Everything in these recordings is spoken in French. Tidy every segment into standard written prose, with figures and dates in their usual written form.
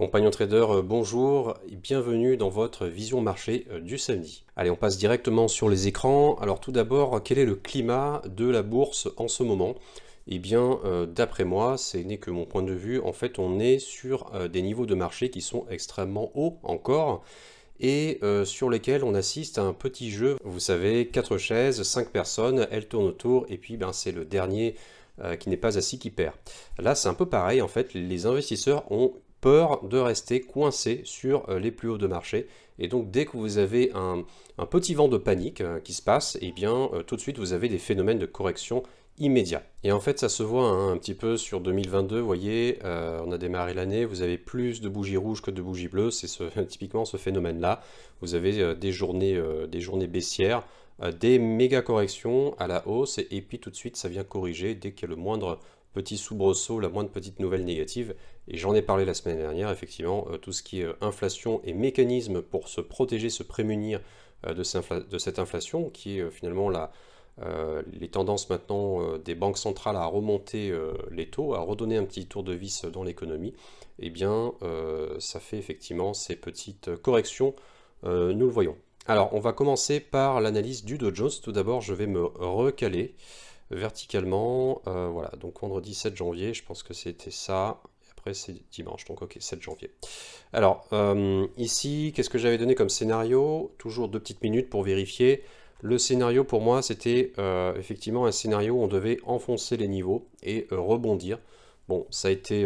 Compagnon trader, bonjour et bienvenue dans votre vision marché du samedi. Allez, on passe directement sur les écrans. Alors tout d'abord, quel est le climat de la bourse en ce moment? Eh bien, d'après moi, ce n'est que mon point de vue. En fait, on est sur des niveaux de marché qui sont extrêmement hauts encore et sur lesquels on assiste à un petit jeu. Vous savez, 4 chaises, 5 personnes, elles tournent autour et puis c'est le dernier qui n'est pas assis qui perd. Là, c'est un peu pareil. En fait, les investisseurs ont peur de rester coincé sur les plus hauts de marché. Et donc dès que vous avez un petit vent de panique qui se passe, eh bien tout de suite vous avez des phénomènes de correction immédiats. Et en fait ça se voit un petit peu sur 2022, vous voyez, on a démarré l'année, vous avez plus de bougies rouges que de bougies bleues, c'est typiquement ce phénomène-là. Vous avez des journées baissières, des méga corrections à la hausse, et puis tout de suite ça vient corriger dès qu'il y a le moindre petit soubresaut, la moindre petite nouvelle négative. Et j'en ai parlé la semaine dernière, effectivement, tout ce qui est inflation et mécanisme pour se protéger, se prémunir de cette inflation, qui est finalement les tendances maintenant des banques centrales à remonter les taux, à redonner un petit tour de vis dans l'économie, eh bien ça fait effectivement ces petites corrections, nous le voyons. Alors on va commencer par l'analyse du Dow Jones. Tout d'abord je vais me recaler verticalement, voilà, donc vendredi 7 janvier, je pense que c'était ça, et après c'est dimanche, donc ok, 7 janvier. Alors, ici, qu'est-ce que j'avais donné comme scénario? Toujours 2 petites minutes pour vérifier. Le scénario pour moi, c'était effectivement un scénario où on devait enfoncer les niveaux et rebondir. Bon, ça a été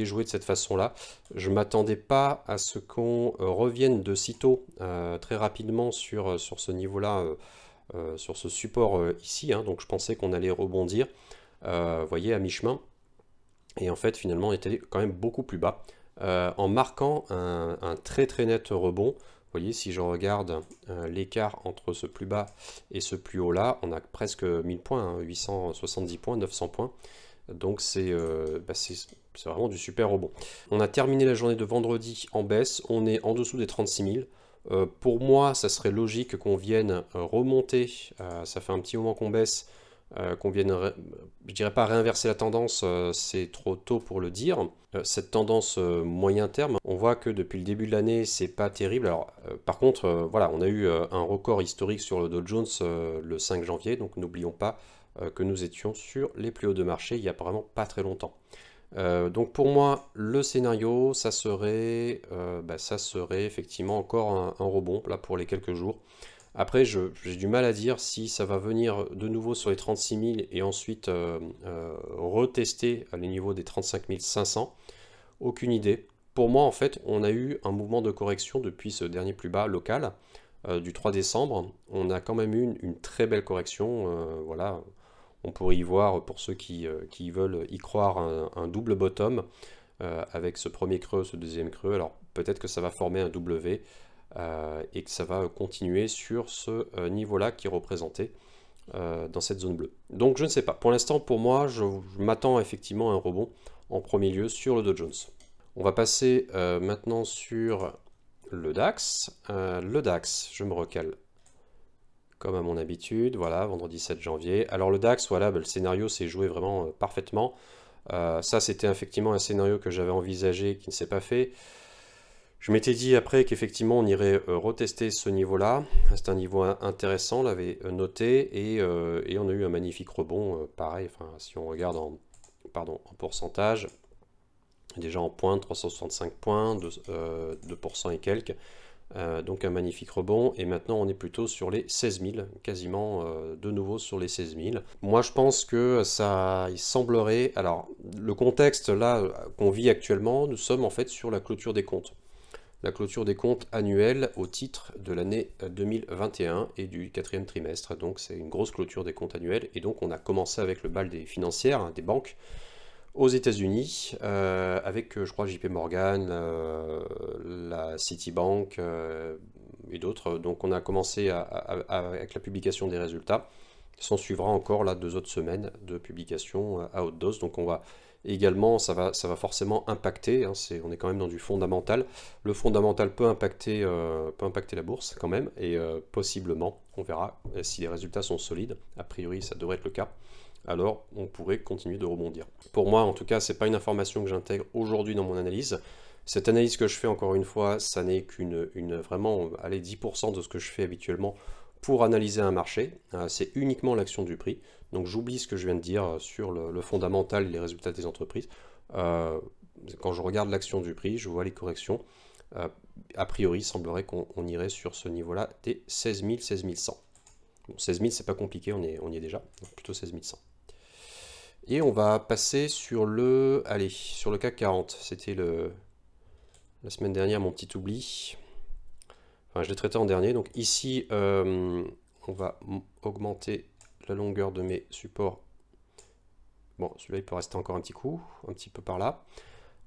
joué de cette façon-là. Je ne m'attendais pas à ce qu'on revienne de sitôt, très rapidement sur ce niveau-là, sur ce support ici, hein. Donc je pensais qu'on allait rebondir, vous voyez, à mi-chemin, et en fait finalement on était quand même beaucoup plus bas, en marquant un très très net rebond. Vous voyez, si je regarde l'écart entre ce plus bas et ce plus haut là, on a presque 1000 points, hein, 870 points, 900 points, donc c'est vraiment du super rebond. On a terminé la journée de vendredi en baisse, on est en dessous des 36 000. Pour moi, ça serait logique qu'on vienne remonter, ça fait un petit moment qu'on baisse, qu'on vienne, je dirais pas réinverser la tendance, c'est trop tôt pour le dire. Cette tendance moyen terme, on voit que depuis le début de l'année, c'est pas terrible. Alors, par contre, voilà, on a eu un record historique sur le Dow Jones le 5 janvier, donc n'oublions pas que nous étions sur les plus hauts de marché il y a vraiment pas très longtemps. Donc pour moi, le scénario, ça serait effectivement encore un rebond là pour les quelques jours. Après, j'ai du mal à dire si ça va venir de nouveau sur les 36 000 et ensuite retester à les niveaux des 35 500. Aucune idée. Pour moi, en fait, on a eu un mouvement de correction depuis ce dernier plus bas local du 3 décembre. On a quand même eu une très belle correction, voilà. On pourrait y voir, pour ceux qui veulent y croire, un double bottom avec ce premier creux, ce deuxième creux. Alors peut-être que ça va former un W et que ça va continuer sur ce niveau-là qui est représenté dans cette zone bleue. Donc je ne sais pas. Pour l'instant, pour moi, je m'attends effectivement à un rebond en premier lieu sur le Dow Jones. On va passer maintenant sur le DAX. Le DAX, je me recale comme à mon habitude, voilà, vendredi 7 janvier. Alors le DAX, voilà, le scénario s'est joué vraiment parfaitement. Ça, c'était effectivement un scénario que j'avais envisagé, qui ne s'est pas fait. Je m'étais dit après qu'effectivement on irait retester ce niveau-là. C'est un niveau intéressant, on l'avait noté, et on a eu un magnifique rebond, pareil, enfin, si on regarde en pourcentage, déjà en points, 365 points, 2% et quelques. Donc un magnifique rebond, et maintenant on est plutôt sur les 16 000, quasiment de nouveau sur les 16 000. Moi je pense que ça, il semblerait, alors le contexte là qu'on vit actuellement, nous sommes en fait sur la clôture des comptes. La clôture des comptes annuels au titre de l'année 2021 et du 4e trimestre, donc c'est une grosse clôture des comptes annuels, et donc on a commencé avec le bal des financières, hein, des banques, aux États-Unis, avec, je crois, JP Morgan, la Citibank et d'autres. Donc on a commencé avec la publication des résultats. S'en suivra encore là 2 autres semaines de publication à haute dose. Donc on va également, ça va forcément impacter, hein, on est quand même dans du fondamental. Le fondamental peut impacter la bourse quand même, et possiblement, on verra si les résultats sont solides. A priori, ça devrait être le cas. Alors on pourrait continuer de rebondir. Pour moi, en tout cas, c'est pas une information que j'intègre aujourd'hui dans mon analyse, Cette analyse que je fais, encore une fois, ça n'est vraiment, allez, 10% de ce que je fais habituellement pour analyser un marché. C'est uniquement l'action du prix. Donc j'oublie ce que je viens de dire sur le fondamental et les résultats des entreprises. Quand je regarde l'action du prix, je vois les corrections. A priori, il semblerait qu'on irait sur ce niveau-là des 16 000, 16 100. Bon, 16 000, c'est pas compliqué, on y est déjà. Donc plutôt 16 100. Et on va passer sur le CAC 40. C'était la semaine dernière, mon petit oubli. Enfin, je l'ai traité en dernier. Donc ici, on va augmenter la longueur de mes supports. Bon, celui-là, il peut rester encore un petit coup, un petit peu par là.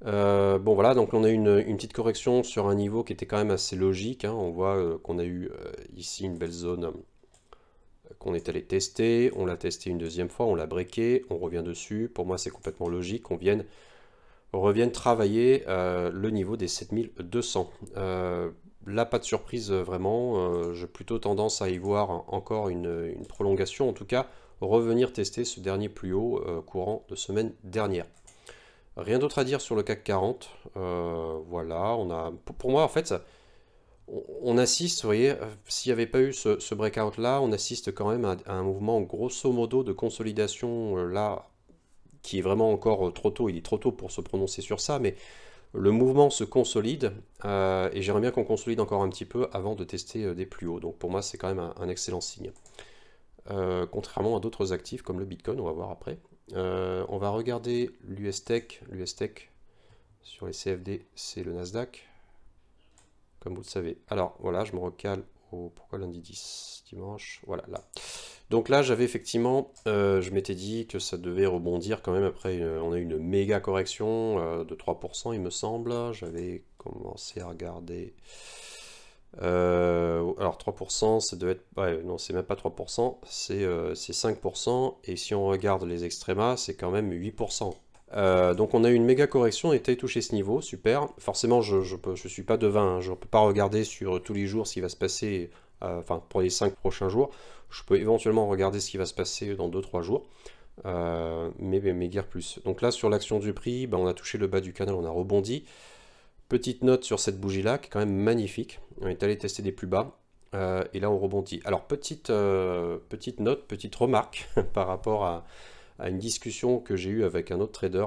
Bon, voilà, donc on a une petite correction sur un niveau qui était quand même assez logique. Hein. On voit qu'on a eu ici une belle zone qu'on est allé tester. On l'a testé une deuxième fois, on l'a breaké, on revient dessus. Pour moi, c'est complètement logique qu'on revienne travailler le niveau des 7200. Là, pas de surprise vraiment. J'ai plutôt tendance à y voir encore une prolongation. En tout cas, revenir tester ce dernier plus haut courant de semaine dernière. Rien d'autre à dire sur le CAC 40. Voilà, pour moi, en fait, on assiste, vous voyez, s'il n'y avait pas eu ce breakout-là, on assiste quand même à un mouvement grosso modo de consolidation là, qui est vraiment encore trop tôt. Il est trop tôt pour se prononcer sur ça, mais le mouvement se consolide et j'aimerais bien qu'on consolide encore un petit peu avant de tester des plus hauts. Donc pour moi, c'est quand même un excellent signe. Contrairement à d'autres actifs comme le Bitcoin, on va voir après. On va regarder l'US Tech. L'US Tech sur les CFD, c'est le Nasdaq, comme vous le savez. Alors voilà, je me recale au pourquoi lundi 10, dimanche, voilà là. Donc là, j'avais effectivement, je m'étais dit que ça devait rebondir quand même après, on a eu une méga correction de 3%, il me semble. J'avais commencé à regarder. Alors 3%, ça devait être. Ouais, non, c'est même pas 3%, c'est 5%. Et si on regarde les extrémas, c'est quand même 8%. Donc on a eu une méga correction, on était touché ce niveau, super. Forcément, je suis pas devin, hein, je ne peux pas regarder sur tous les jours ce qui va se passer, enfin pour les 5 prochains jours. Je peux éventuellement regarder ce qui va se passer dans 2-3 jours, mais guère plus. Donc là, sur l'action du prix, ben, on a touché le bas du canal, on a rebondi. Petite note sur cette bougie-là, qui est quand même magnifique. On est allé tester des plus bas, et là on rebondit. Alors petite note, petite remarque par rapport à une discussion que j'ai eue avec un autre trader,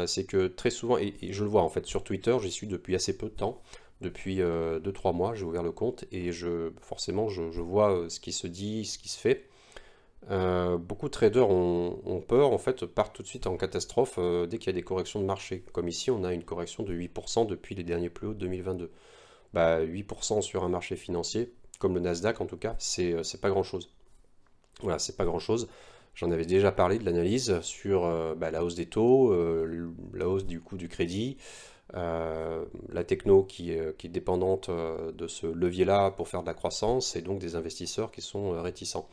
c'est que très souvent, et je le vois en fait sur Twitter, j'y suis depuis assez peu de temps, depuis 2-3 mois, j'ai ouvert le compte, et forcément je vois ce qui se dit, ce qui se fait. Beaucoup de traders ont peur, en fait, partent tout de suite en catastrophe dès qu'il y a des corrections de marché. Comme ici, on a une correction de 8% depuis les derniers plus hauts de 2022. Bah, 8% sur un marché financier, comme le Nasdaq en tout cas, c'est pas grand-chose. Voilà, c'est pas grand-chose. J'en avais déjà parlé de l'analyse sur la hausse des taux, la hausse du coût du crédit, la techno qui est dépendante de ce levier-là pour faire de la croissance, et donc des investisseurs qui sont réticents.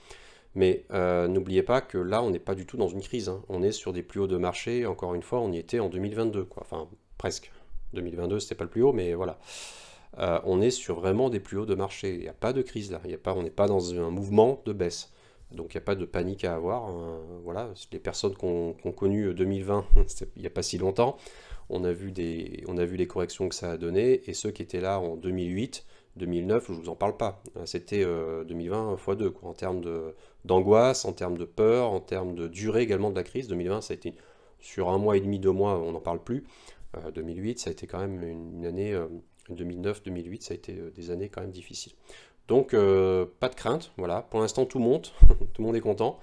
Mais n'oubliez pas que là, on n'est pas du tout dans une crise, hein. On est sur des plus hauts de marché. Encore une fois, on y était en 2022, quoi. Enfin, presque. 2022, c'était pas le plus haut, mais voilà. On est sur vraiment des plus hauts de marché. Il n'y a pas de crise là. On n'est pas dans un mouvement de baisse. Donc il n'y a pas de panique à avoir. Voilà. Les personnes qui ont connu 2020, il n'y a pas si longtemps, on a vu les corrections que ça a donné. Et ceux qui étaient là en 2008, 2009, je ne vous en parle pas. C'était 2020 x2, quoi, en termes d'angoisse, en termes de peur, en termes de durée également de la crise. 2020, ça a été sur un mois et demi, 2 mois, on n'en parle plus. 2008, ça a été quand même une année, 2009, 2008, ça a été des années quand même difficiles. Donc, pas de crainte, voilà. Pour l'instant, tout monte, tout le monde est content.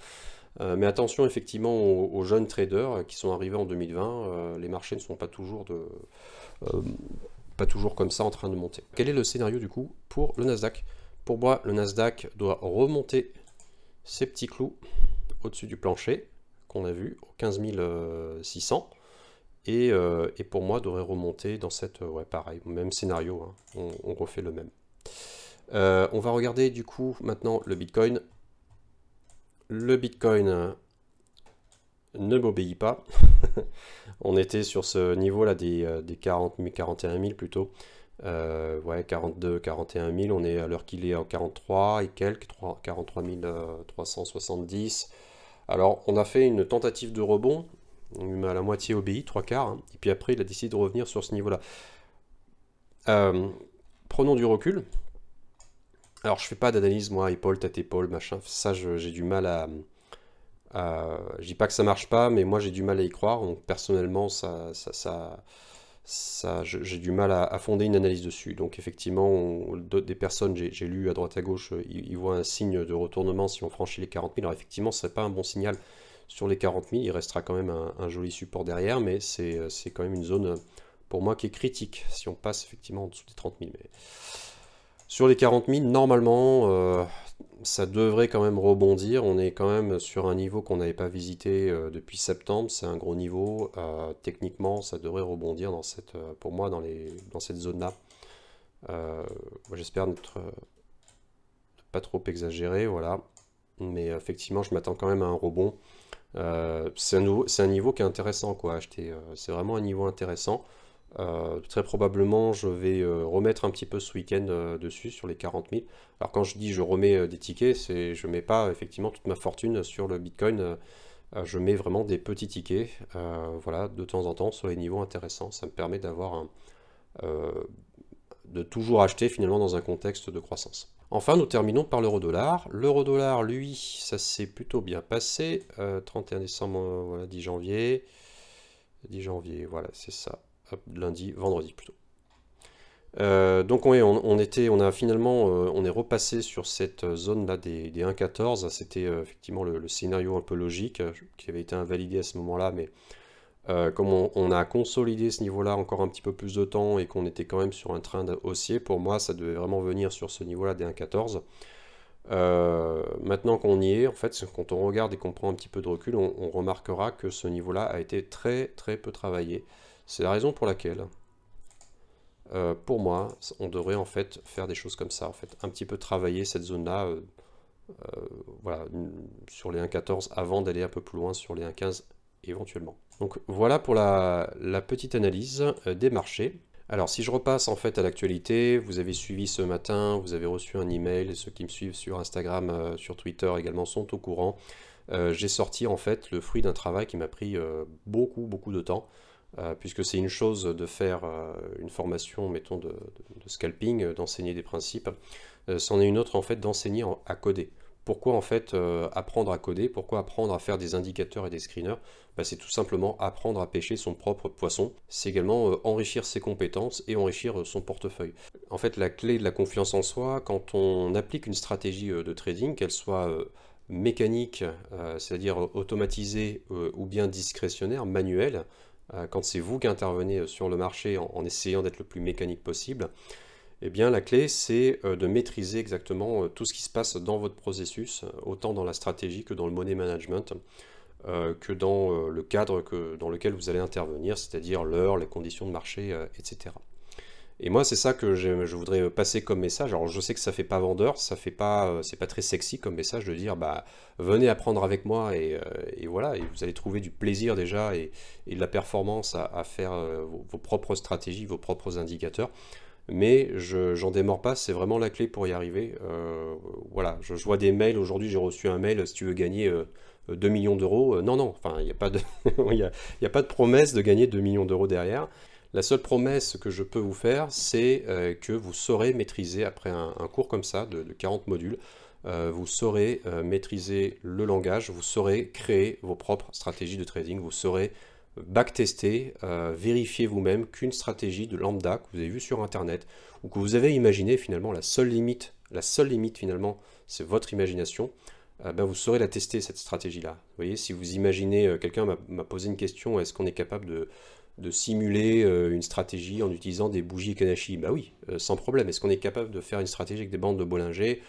Mais attention effectivement aux jeunes traders qui sont arrivés en 2020. Les marchés ne sont pas toujours pas toujours comme ça en train de monter. Quel est le scénario du coup pour le Nasdaq? Pour moi, le Nasdaq doit remonter ces petits clous au-dessus du plancher qu'on a vu, au 15 600. Et pour moi, devrait remonter dans cette... ouais, pareil, même scénario, hein, on refait le même. On va regarder du coup maintenant le Bitcoin. Le Bitcoin ne m'obéit pas. On était sur ce niveau-là des 40 000, 41 000 plutôt. Ouais, 42, 41 000. On est à l'heure qu'il est en 43 et quelques, 43 370. Alors, on a fait une tentative de rebond. On m'a à la moitié obéi, 3 quarts. Hein, et puis après, il a décidé de revenir sur ce niveau-là. Prenons du recul. Alors je fais pas d'analyse moi, épaule, tête, épaule, machin, ça j'ai du mal à... je dis pas que ça marche pas, mais moi j'ai du mal à y croire, donc personnellement j'ai du mal à fonder une analyse dessus. Donc effectivement, des personnes, j'ai lu à droite à gauche, ils voient un signe de retournement si on franchit les 40 000. Alors effectivement, ce serait pas un bon signal sur les 40 000, il restera quand même un joli support derrière, mais c'est quand même une zone pour moi qui est critique si on passe effectivement en dessous des 30 000. Mais... Sur les 40 000, normalement, ça devrait quand même rebondir. On est quand même sur un niveau qu'on n'avait pas visité depuis septembre. C'est un gros niveau. Techniquement, ça devrait rebondir dans cette, pour moi dans cette zone-là. J'espère ne pas trop exagérer, voilà. Mais effectivement, je m'attends quand même à un rebond. C'est un niveau qui est intéressant, quoi, à acheter. C'est vraiment un niveau intéressant. Très probablement, je vais remettre un petit peu ce week-end dessus, sur les 40 000. Alors quand je dis je remets des tickets, je mets pas effectivement toute ma fortune sur le Bitcoin. Je mets vraiment des petits tickets, voilà, de temps en temps sur les niveaux intéressants. Ça me permet d'avoir de toujours acheter finalement dans un contexte de croissance. Enfin, nous terminons par l'euro-dollar. L'euro-dollar, lui, ça s'est plutôt bien passé. 31 décembre, voilà, 10 janvier. 10 janvier, voilà, c'est ça. Lundi, vendredi plutôt. Donc on a finalement, on est repassé sur cette zone là des 1,14. C'était effectivement le scénario un peu logique qui avait été invalidé à ce moment-là, mais comme on a consolidé ce niveau-là encore un petit peu plus de temps et qu'on était quand même sur un trend haussier, pour moi ça devait vraiment venir sur ce niveau-là des 1,14. Maintenant qu'on y est, en fait, quand on regarde et qu'on prend un petit peu de recul, on remarquera que ce niveau-là a été très très peu travaillé. C'est la raison pour laquelle, pour moi, on devrait en fait faire des choses comme ça, en fait, un petit peu travailler cette zone-là, voilà, sur les 1,14 avant d'aller un peu plus loin sur les 1,15 éventuellement. Donc voilà pour la petite analyse des marchés. Alors si je repasse en fait à l'actualité, vous avez suivi ce matin, vous avez reçu un email, et ceux qui me suivent sur Instagram, sur Twitter également sont au courant. J'ai sorti en fait le fruit d'un travail qui m'a pris beaucoup de temps. Puisque c'est une chose de faire une formation, mettons, de scalping, d'enseigner des principes, c'en est une autre en fait d'enseigner à coder. Pourquoi en fait apprendre à coder? Pourquoi apprendre à faire des indicateurs et des screeners? C'est tout simplement apprendre à pêcher son propre poisson. C'est également enrichir ses compétences et enrichir son portefeuille. En fait, la clé de la confiance en soi, quand on applique une stratégie de trading, qu'elle soit mécanique, c'est-à-dire automatisée, ou bien discrétionnaire, manuelle, quand c'est vous qui intervenez sur le marché en essayant d'être le plus mécanique possible, eh bien la clé c'est de maîtriser exactement tout ce qui se passe dans votre processus, autant dans la stratégie que dans le money management, que dans le cadre dans lequel vous allez intervenir, c'est-à-dire l'heure, les conditions de marché, etc. Et moi, c'est ça que je voudrais passer comme message. Alors, je sais que ça fait pas vendeur, c'est pas très sexy comme message de dire, bah, venez apprendre avec moi et voilà, et vous allez trouver du plaisir déjà et de la performance à faire vos propres stratégies, vos propres indicateurs. Mais j'en démords pas, c'est vraiment la clé pour y arriver. Voilà, je vois des mails, aujourd'hui j'ai reçu un mail, si tu veux gagner 2 millions d'euros. Non, non, enfin, il n'y a pas de, il y a pas de promesse de gagner 2 millions d'euros derrière. La seule promesse que je peux vous faire, c'est que vous saurez maîtriser, après un cours comme ça, de 40 modules, vous saurez maîtriser le langage, vous saurez créer vos propres stratégies de trading, vous saurez backtester, vérifier vous-même qu'une stratégie de lambda que vous avez vue sur Internet, ou que vous avez imaginé finalement, la seule limite finalement, c'est votre imagination. Ben vous saurez la tester, cette stratégie-là. Vous voyez, si vous imaginez, quelqu'un m'a posé une question, est-ce qu'on est capable de simuler une stratégie en utilisant des bougies Kanashi? Bah oui, sans problème. Est-ce qu'on est capable de faire une stratégie avec des bandes de Bollinger?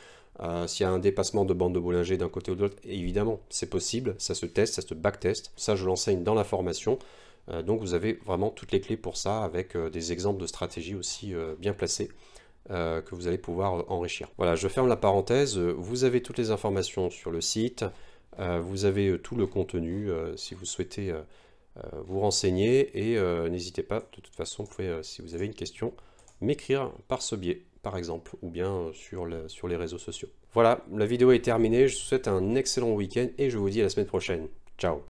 S'il y a un dépassement de bande de Bollinger d'un côté ou de l'autre, évidemment, c'est possible, ça se teste, ça se backteste. Ça, je l'enseigne dans la formation. Donc vous avez vraiment toutes les clés pour ça, avec des exemples de stratégies aussi bien placées, que vous allez pouvoir enrichir. Voilà, je ferme la parenthèse. Vous avez toutes les informations sur le site. Vous avez tout le contenu si vous souhaitez vous renseigner, et n'hésitez pas, de toute façon, vous pouvez, si vous avez une question, m'écrire par ce biais, par exemple, ou bien sur les réseaux sociaux. Voilà, la vidéo est terminée, je vous souhaite un excellent week-end et je vous dis à la semaine prochaine. Ciao!